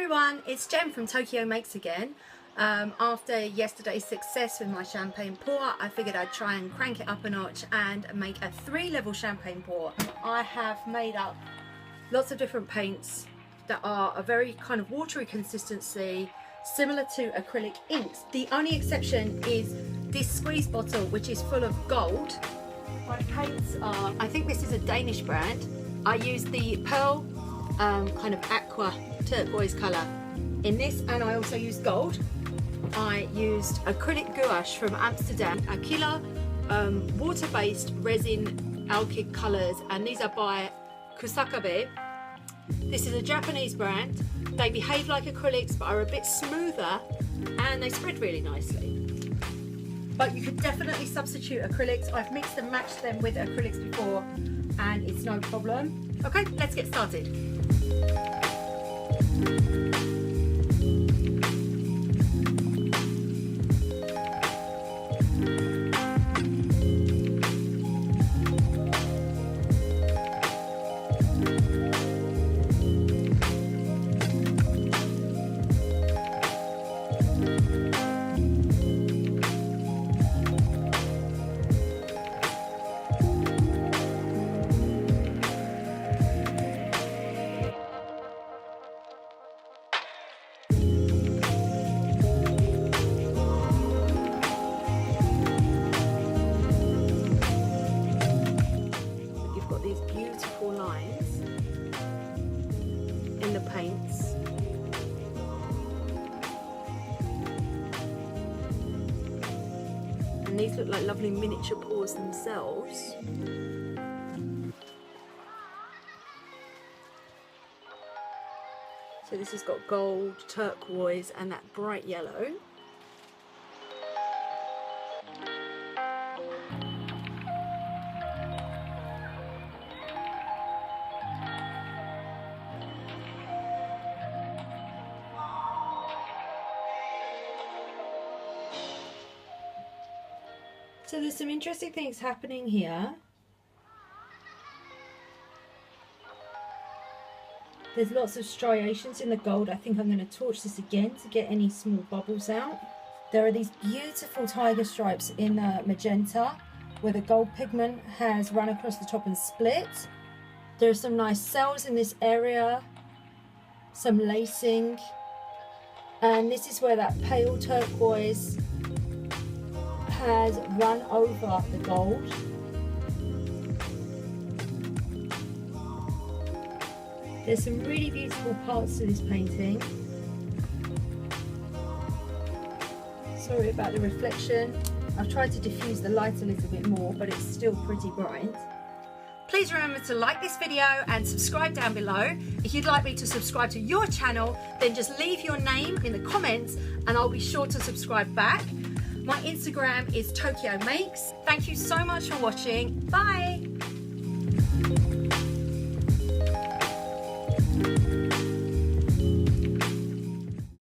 everyone, it's Jem from Tokyo Makes again. After yesterday's success with my champagne pour, I figured I'd try and crank it up a notch and make a 3-level champagne pour. I have made up lots of different paints that are a very kind of watery consistency, similar to acrylic inks. The only exception is this squeeze bottle, which is full of gold. My paints are, I think this is a Danish brand. I use the Pearl kind of aqua turquoise colour in this, and I also used gold. I used acrylic gouache from Amsterdam, a killer water-based resin Alkyd colours, and these are by Kusakabe. This is a Japanese brand. They behave like acrylics but are a bit smoother and they spread really nicely. But you could definitely substitute acrylics. I've mixed and matched them with acrylics before and it's no problem. Okay, let's get started. Lines in the paints, and these look like lovely miniature pours themselves. So this has got gold, turquoise and that bright yellow. So there's some interesting things happening here. There's lots of striations in the gold. I think I'm going to torch this again to get any small bubbles out. There are these beautiful tiger stripes in magenta where the gold pigment has run across the top and split. There are some nice cells in this area, some lacing, and this is where that pale turquoise has run over the gold. There's some really beautiful parts to this painting. Sorry about the reflection. I've tried to diffuse the light a little bit more, but it's still pretty bright. Please remember to like this video and subscribe down below. If you'd like me to subscribe to your channel, then just leave your name in the comments and I'll be sure to subscribe back. My Instagram is Tokyo Makes. Thank you so much for watching. Bye.